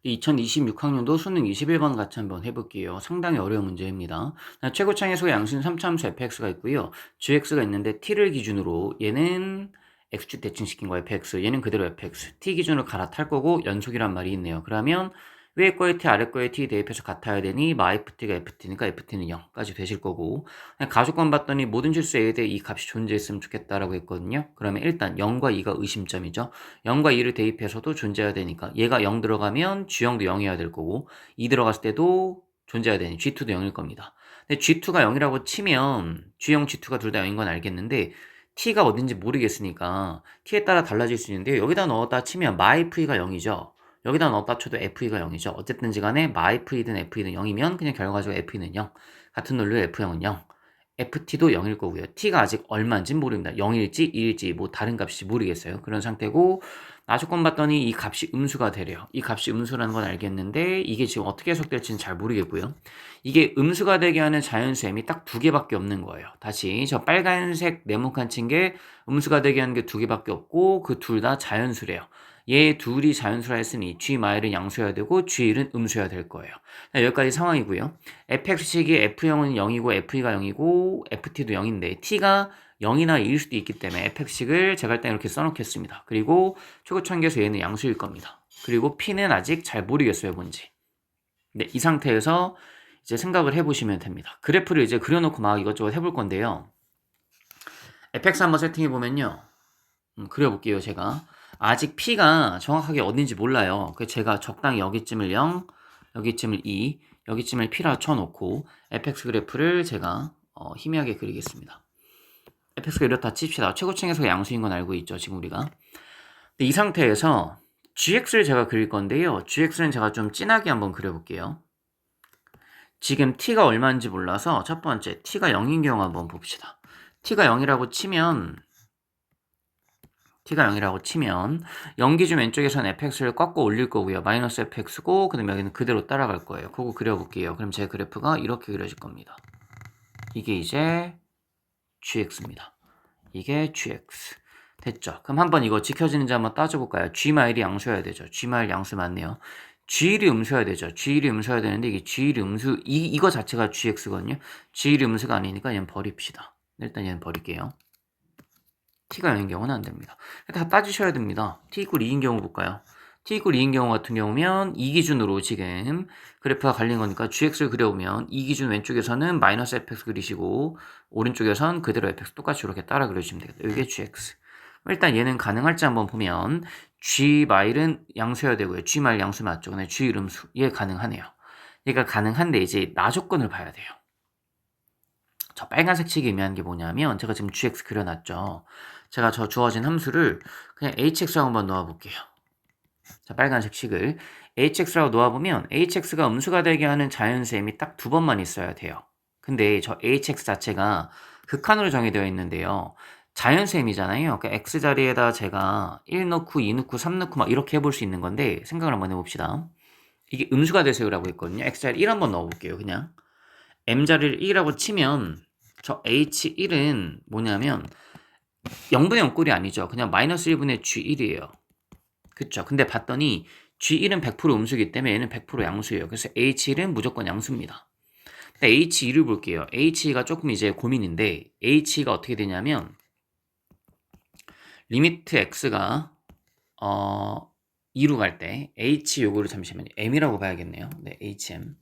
2026학년도 수능 21번 같이 한번 해볼게요. 상당히 어려운 문제입니다. 최고창의소의 양수는 3차함수 fx가 있고요. gx가 있는데 t를 기준으로 얘는 x축 대칭시킨 거 fx, 얘는 그대로 fx, t 기준으로 갈아탈 거고 연속이란 말이 있네요. 그러면 위에 거에 t, 아래 거에 t 대입해서 같아야 되니 FT가 ft니까 ft는 0까지 되실 거고, 가속권 봤더니 모든 실수 a에 대해 이 값이 존재했으면 좋겠다라고 했거든요. 그러면 일단 0과 2가 의심점이죠. 0과 2를 대입해서도 존재해야 되니까 얘가 0 들어가면 G0도 0이어야 될 거고 2 들어갔을 때도 존재해야 되니 G2도 0일 겁니다. 근데 G2가 0이라고 치면 G0, G2가 둘 다 0인 건 알겠는데 T가 어딘지 모르겠으니까 T에 따라 달라질 수 있는데 여기다 넣었다 치면 마FE가 0이죠. 여기다 넣었다 쳐도 FE가 0이죠. 어쨌든지 간에 마FE든 FE든 0이면 그냥 결과적으로 FE는 0. 같은 논리로 F0은 0. FT도 0일 거고요. T가 아직 얼마인지 모릅니다. 0일지 2일지 뭐 다른 값일지 모르겠어요. 그런 상태고 나조건 봤더니 이 값이 음수가 되래요. 이 값이 음수라는 건 알겠는데 이게 지금 어떻게 해석될지는 잘 모르겠고요. 이게 음수가 되게 하는 자연수 m이 딱 두 개밖에 없는 거예요. 다시 저 빨간색 네모칸 친 게 음수가 되게 하는 게 두 개밖에 없고 그 둘 다 자연수래요. 얘 둘이 자연수라 했으니 G마일은 양수여야 되고 G1은 음수여야 될 거예요. 여기까지 상황이고요. fx식이 F0은 0이고 FE가 0이고 FT도 0인데 T가 0이나 2일 수도 있기 때문에 fx식을 제가 일단 이렇게 써놓겠습니다. 그리고 최고차원계수 얘는 양수일 겁니다. 그리고 P는 아직 잘 모르겠어요, 뭔지. 네, 이 상태에서 이제 생각을 해보시면 됩니다. 그래프를 이제 그려놓고 막 이것저것 해볼 건데요. fx 한번 세팅해보면요. 그려볼게요, 제가. 아직 P가 정확하게 어딘지 몰라요. 그래서 제가 적당히 여기쯤을 0, 여기쯤을 2, 여기쯤을 P라 쳐놓고 fx 그래프를 제가 희미하게 그리겠습니다. fx가 이렇다 칩시다. 최고층에서 양수인 건 알고 있죠, 지금 우리가. 근데 이 상태에서 gx를 제가 그릴 건데요. gx는 제가 좀 진하게 한번 그려볼게요. 지금 t가 얼마인지 몰라서 첫 번째 t가 0인 경우 한번 봅시다. t가 0이라고 치면 0 기준 왼쪽에서는 fx를 꺾고 올릴 거고요. 마이너스 fx고 그 다음에 여기는 그대로 따라갈 거예요. 그거 그려볼게요. 그럼 제 그래프가 이렇게 그려질 겁니다. 이게 이제 gx입니다. 이게 gx. 됐죠? 그럼 한번 이거 지켜지는지 한번 따져볼까요? G마일이 양수여야 되죠. G마일 양수 맞네요. G1이 음수여야 되죠. G1이 음수여야 되는데 이게 G1이 음수, 이거 자체가 GX거든요. G1이 음수가 아니니까 얘는 버립시다. 일단 얘는 버릴게요. T가 0인 경우는 안 됩니다. 다 따지셔야 됩니다. T 이퀄 2인 경우 볼까요? T 이퀄 2인 경우 같은 경우면 이 기준으로 지금 그래프가 갈린 거니까 GX를 그려보면 이 기준 왼쪽에서는 마이너스 fx 그리시고 오른쪽에선 그대로 fx 똑같이 이렇게 따라 그려주시면 되겠다. 이게 GX. 일단 얘는 가능할지 한번 보면 G마일은 양수여야 되고요. G마일 양수 맞죠? 근데 G 음수 얘 가능하네요. 얘가 가능한데 이제 나조건을 봐야 돼요. 저 빨간색 칙이 의미하는 게 뭐냐면 제가 지금 GX 그려놨죠. 제가 저 주어진 함수를 그냥 HX라고 한번 놓아볼게요. 자, 빨간색 칙을 HX라고 놓아보면 HX가 음수가 되게 하는 자연수 m이 딱 두 번만 있어야 돼요. 근데 저 HX 자체가 극한으로 정의되어 있는데요. 자연수 m이잖아요. 그러니까 x 자리에다 제가 1 넣고 2 넣고 3 넣고 막 이렇게 해볼 수 있는 건데 생각을 한번 해봅시다. 이게 음수가 되세요라고 했거든요. x 자리 1 한번 넣어볼게요. 그냥 m 자리를 1이라고 치면 저 h1은 뭐냐면 0분의 0꼴이 아니죠. 그냥 마이너스 1분의 g1이에요. 그쵸? 근데 봤더니 g1은 100% 음수이기 때문에 얘는 100% 양수예요. 그래서 h1은 무조건 양수입니다. 근데 h2를 볼게요. h2가 조금 이제 고민인데 h2가 어떻게 되냐면 리미트 x가 2로 갈 때 h 요거를 잠시만요. m이라고 봐야겠네요. 네, hm.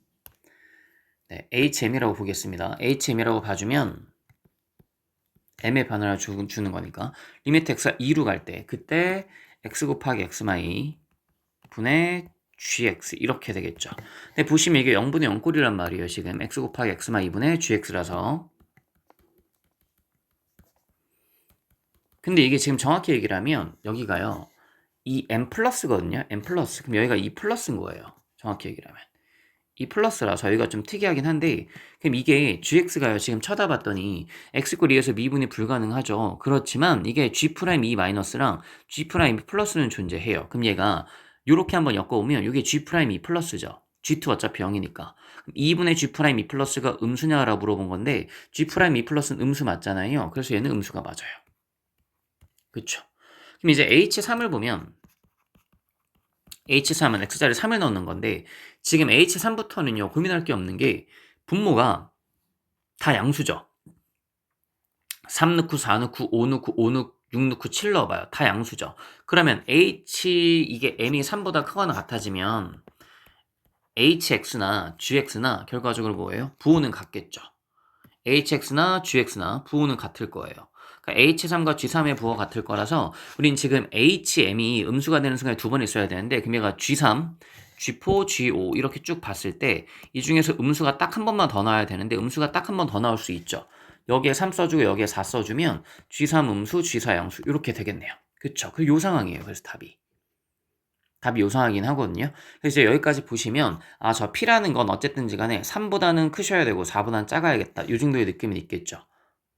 네, HM이라고 보겠습니다. HM이라고 봐주면 M의 변화를 주는 거니까 리미트 X가 2로 갈 때 그때 X 곱하기 X마이 분의 GX 이렇게 되겠죠. 근데 보시면 이게 0분의 0꼴이란 말이에요. 지금 X 곱하기 X마이 분의 GX라서 근데 이게 지금 정확히 얘기를 하면 여기가요. 이 M 플러스거든요. M 플러스. 그럼 여기가 2 플러스인 거예요. 정확히 얘기를 하면. 이 플러스라 저희가 좀 특이하긴 한데 그럼 이게 gx가요 지금 쳐다봤더니 x꼴 2에서 미분이 불가능하죠. 그렇지만 이게 g'2 마이너스랑 g'2 플러스는 존재해요. 그럼 얘가 요렇게 한번 엮어오면 이게 g'2 플러스죠. g2 어차피 0이니까 2분의 g'2 플러스가 음수냐라고 물어본 건데 g'2 플러스는 음수 맞잖아요. 그래서 얘는 음수가 맞아요. 그쵸? 그럼 이제 h3을 보면 H3은 X자리 3을 넣는 건데 지금 H3부터는요 고민할 게 없는 게 분모가 다 양수죠. 3 넣고 4 넣고 5 넣고 5 넣고 6 넣고 7 넣어봐요. 다 양수죠. 그러면 이게 m이 3보다 크거나 같아지면 hx나 gx나 결과적으로 뭐예요? 부호는 같겠죠. hx나 gx나 부호는 같을 거예요. 그러니까 h3과 g3의 부호가 같을 거라서 우린 지금 hm이 음수가 되는 순간에 두 번 있어야 되는데 그럼 얘가 g3, g4, g5 이렇게 쭉 봤을 때 이 중에서 음수가 딱 한 번만 더 나와야 되는데 음수가 딱 한 번 더 나올 수 있죠. 여기에 3 써주고 여기에 4 써주면 g3 음수, g4 양수 이렇게 되겠네요. 그쵸? 그 요 상황이에요. 그래서 답이 요 상황이긴 하거든요. 그래서 이제 여기까지 보시면 저 P라는 건 어쨌든지 간에 3보다는 크셔야 되고 4보다는 작아야겠다. 요 정도의 느낌이 있겠죠.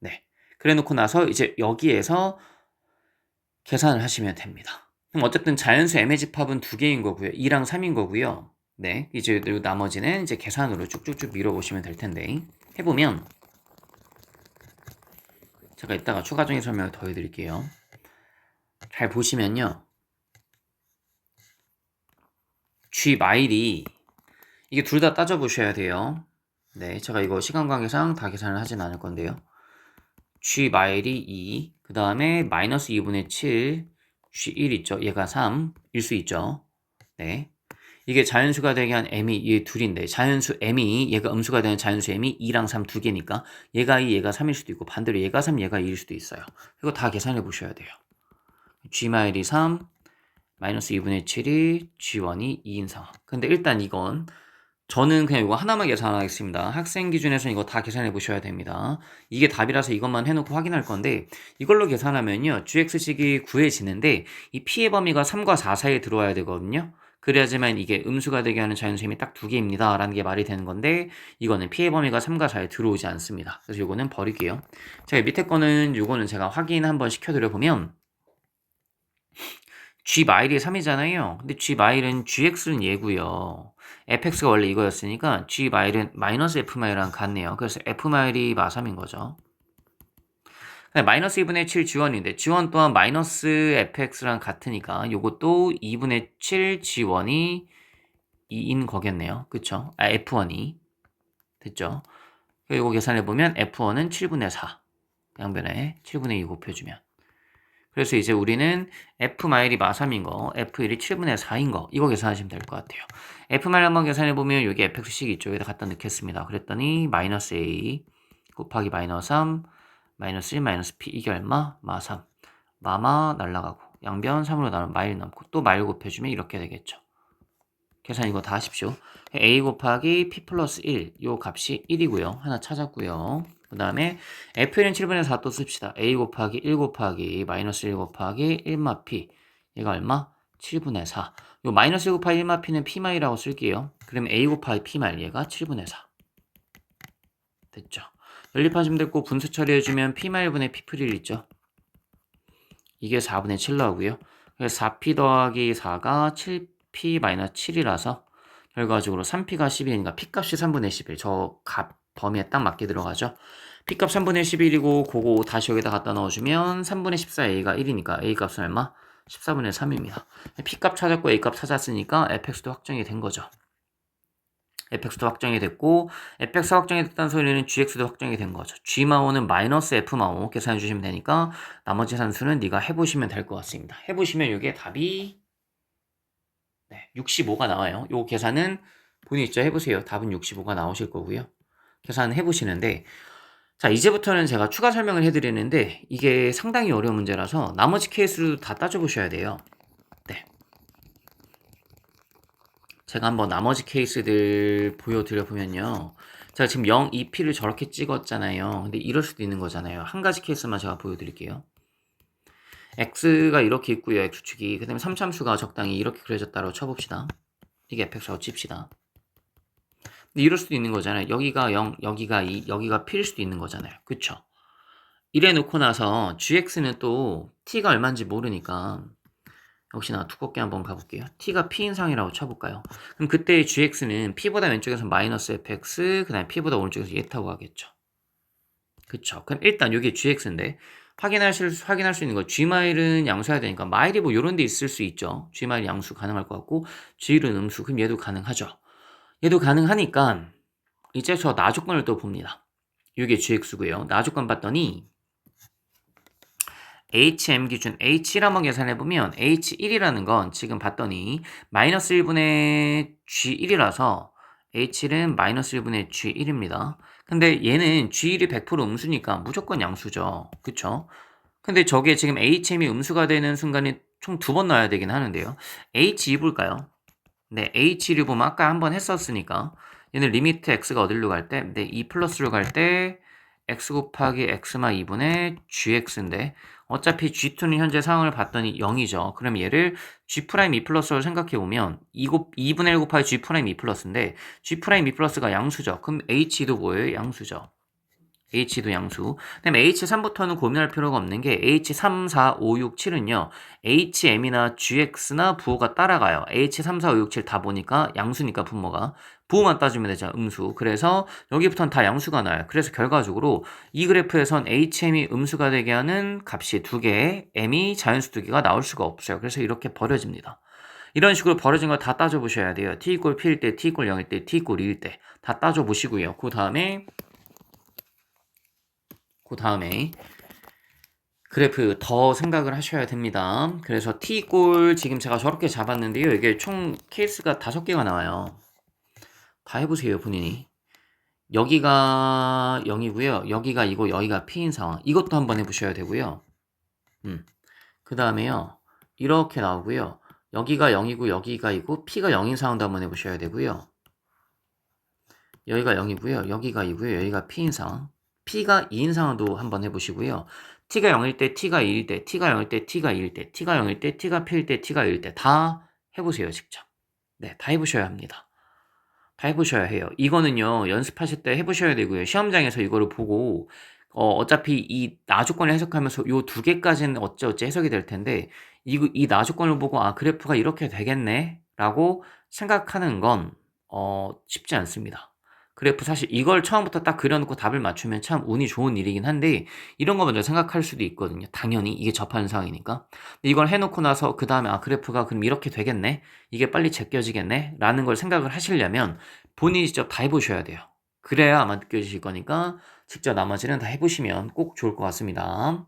네. 그래 놓고 나서 이제 여기에서 계산을 하시면 됩니다. 그럼 어쨌든 자연수 M의 집합은 2개인 거고요. 2랑 3인 거고요. 네. 이제 나머지는 이제 계산으로 쭉쭉쭉 밀어보시면 될 텐데 해보면 제가 이따가 추가적인 설명을 더 해드릴게요. 잘 보시면요. G 마일이 이게 둘 다 따져보셔야 돼요. 네, 제가 이거 시간 관계상 다 계산을 하진 않을 건데요. G 마일이 2, 그 다음에 마이너스 2분의 7, G1 있죠. 얘가 3, 일 수 있죠. 네. 이게 자연수가 되게 한 m이 얘 둘인데 자연수 m이 얘가 음수가 되는 자연수 m이 2랑 3 두 개니까 얘가 2, 얘가 3일 수도 있고 반대로 얘가 3, 얘가 2일 수도 있어요. 이거 다 계산해 보셔야 돼요. G 마일이 3, 마이너스 2분의 7이 G1이 2인 상황. 근데 일단 이건 저는 그냥 이거 하나만 계산하겠습니다. 학생 기준에서는 이거 다 계산해 보셔야 됩니다. 이게 답이라서 이것만 해놓고 확인할 건데 이걸로 계산하면요. gx식이 구해지는데 이 p의 범위가 3과 4 사이에 들어와야 되거든요. 그래야지만 이게 음수가 되게 하는 자연수임이 딱 2개입니다. 라는 게 말이 되는 건데 이거는 p의 범위가 3과 4에 들어오지 않습니다. 그래서 이거는 버릴게요. 제가 밑에 거는 이거는 제가 확인 한번 시켜드려 보면 G 마일이 3이잖아요. 근데 G 마일은 GX는 얘고요. fx가 원래 이거였으니까 G 마일은 마이너스 F 마일이랑 같네요. 그래서 F 마일이 마삼인 거죠. 마이너스 2분의 7 G1인데 G1 또한 마이너스 fx랑 같으니까 요것도 2분의 7 G1이 2인 거겠네요. 그쵸? F1이 됐죠? 이거 계산해보면 F1은 7분의 4 양변에 7분의 2 곱해주면 그래서 이제 우리는 F마일이 마3인 거, F1이 7분의 4인 거, 이거 계산하시면 될 것 같아요. F마일 한번 계산해보면 여기 fx식 있죠. 여기다 갖다 넣겠습니다. 그랬더니 마이너스 A 곱하기 마이너스 3, 마이너스 1, 마이너스 P, 이게 얼마? 마3. 마마 날라가고, 양변 3으로 나누면 마일 남고, 또 마일 곱해주면 이렇게 되겠죠. 계산 이거 다 하십시오. A 곱하기 P 플러스 1, 요 값이 1이고요. 하나 찾았고요. 그 다음에 F는 7분의 4 또 씁시다. A 곱하기 1 곱하기 마이너스 1 곱하기 1마 P. 얘가 얼마? 7분의 4. 요 마이너스 1 곱하기 1마 P는 P마이라고 쓸게요. 그러면 A 곱하기 P마일 얘가 7분의 4. 됐죠? 연립하시면 됐고 분수 처리해주면 P마일분의 P플1 있죠? 이게 4분의 7 나오고요. 그래서 4P 더하기 4가 7P 마이너스 7이라서 결과적으로 3P가 11이니까 P값이 3분의 11. 저 값 범위에 딱 맞게 들어가죠. P값 3분의 11이고 그거 다시 여기다 갖다 넣어주면 3분의 14A가 1이니까 A값은 얼마? 14분의 3입니다. P값 찾았고 A값 찾았으니까 fx도 확정이 된 거죠. fx도 확정이 됐고 fx 확정이 됐다는 소리는 gx도 확정이 된 거죠. g마오는 마이너스 f마오 계산해 주시면 되니까 나머지 산수는 네가 해보시면 될 것 같습니다. 해보시면 이게 답이 65가 나와요. 요 계산은 본인 있죠? 해보세요. 답은 65가 나오실 거고요. 계산 해보시는데 자 이제부터는 제가 추가 설명을 해드리는데 이게 상당히 어려운 문제라서 나머지 케이스도 다 따져보셔야 돼요. 네. 제가 한번 나머지 케이스들 보여드려 보면요. 제가 지금 0, 2P를 저렇게 찍었잖아요. 근데 이럴 수도 있는 거잖아요. 한 가지 케이스만 제가 보여드릴게요. X가 이렇게 있고요. X축이. 그 다음에 3참수가 적당히 이렇게 그려졌다고 쳐봅시다. 이게 fx라고 칩시다. 근데 이럴 수도 있는 거잖아요. 여기가 0, 여기가 2, 여기가 P일 수도 있는 거잖아요. 그쵸? 이래 놓고 나서 gx는 또 t가 얼마인지 모르니까 역시나 두껍게 한번 가볼게요. t가 p인상이라고 쳐볼까요? 그럼 그때 gx는 p보다 왼쪽에서 마이너스 fx, 그 다음에 p보다 오른쪽에서 예타고 하겠죠. 그쵸? 그럼 일단 이게 gx인데 확인할 수 있는 거 G마일은 양수해야 되니까 마일이 뭐 요런 데 있을 수 있죠. G마일 양수 가능할 것 같고 G일은 음수. 그럼 얘도 가능하죠. 얘도 가능하니까 이제 저 나조건을 또 봅니다. 이게 GX고요. 나조건 봤더니 HM 기준 H1 한번 계산해보면 H1이라는 건 지금 봤더니 마이너스 1분의 G1이라서 H1은 마이너스 1분의 G1입니다. 근데 얘는 G1이 100% 음수니까 무조건 양수죠. 그쵸? 근데 저게 지금 HM이 음수가 되는 순간에 총 2번 넣어야 되긴 하는데요. H2 볼까요? 네, H2를 보면 아까 한번 했었으니까 얘는 리미트 x가 어디로 갈 때? 네, 2 플러스로 갈 때 x 곱하기 x마 2분의 gx인데 어차피 g2는 현재 상황을 봤더니 0이죠. 그럼 얘를 g 프라임 2 플러스로 생각해보면 2분의 1 곱하기 g 프라임 2 플러스인데 g 프라임 2 플러스가 양수죠. 그럼 h도 뭐예요? 양수죠. H도 양수. 그다음에 H3부터는 고민할 필요가 없는 게 H3, 4, 5, 6, 7은요. HM이나 GX나 부호가 따라가요. H3, 4, 5, 6, 7 다 보니까 양수니까 분모가. 부호만 따주면 되죠. 음수. 그래서 여기부터는 다 양수가 나와요. 그래서 결과적으로 이 그래프에선 HM이 음수가 되게 하는 값이 2개, M이 자연수 2개가 나올 수가 없어요. 그래서 이렇게 버려집니다. 이런 식으로 벌어진 거 다 따져보셔야 돼요. T 이꼴 P일 때, T 이꼴 0일 때, T 이꼴 2일 때 다 따져보시고요. 그 다음에 그래프 더 생각을 하셔야 됩니다. 그래서 T골 지금 제가 저렇게 잡았는데요. 이게 총 케이스가 5개가 나와요. 다 해보세요, 본인이. 여기가 0이고요. 여기가 이고 여기가 P인 상황. 이것도 한번 해보셔야 되고요. 그 다음에요. 이렇게 나오고요. 여기가 0이고 여기가 이고 P가 0인 상황도 한번 해보셔야 되고요. 여기가 0이고요. 여기가 2고요. 여기가 P인 상황. P가 2인 상황도 한번 해보시고요. T가 0일 때, T가 2일 때, T가 0일 때, T가 2일 때, T가 0일 때, T가 P일 때, T가 2일 때 다 해보세요, 직접. 네, 다 해보셔야 합니다. 다 해보셔야 해요. 이거는요, 연습하실 때 해보셔야 되고요. 시험장에서 이거를 보고, 어차피 이 나조건을 해석하면서 요 2개까지는 어찌어찌 해석이 될 텐데, 이 나조건을 보고, 아, 그래프가 이렇게 되겠네? 라고 생각하는 건, 쉽지 않습니다. 그래프 사실 이걸 처음부터 딱 그려놓고 답을 맞추면 참 운이 좋은 일이긴 한데 이런 거 먼저 생각할 수도 있거든요. 당연히 이게 접하는 상황이니까. 이걸 해놓고 나서 그 다음에 아 그래프가 그럼 이렇게 되겠네? 이게 빨리 제껴지겠네? 라는 걸 생각을 하시려면 본인이 직접 다 해보셔야 돼요. 그래야 아마 느껴지실 거니까 직접 나머지는 다 해보시면 꼭 좋을 것 같습니다.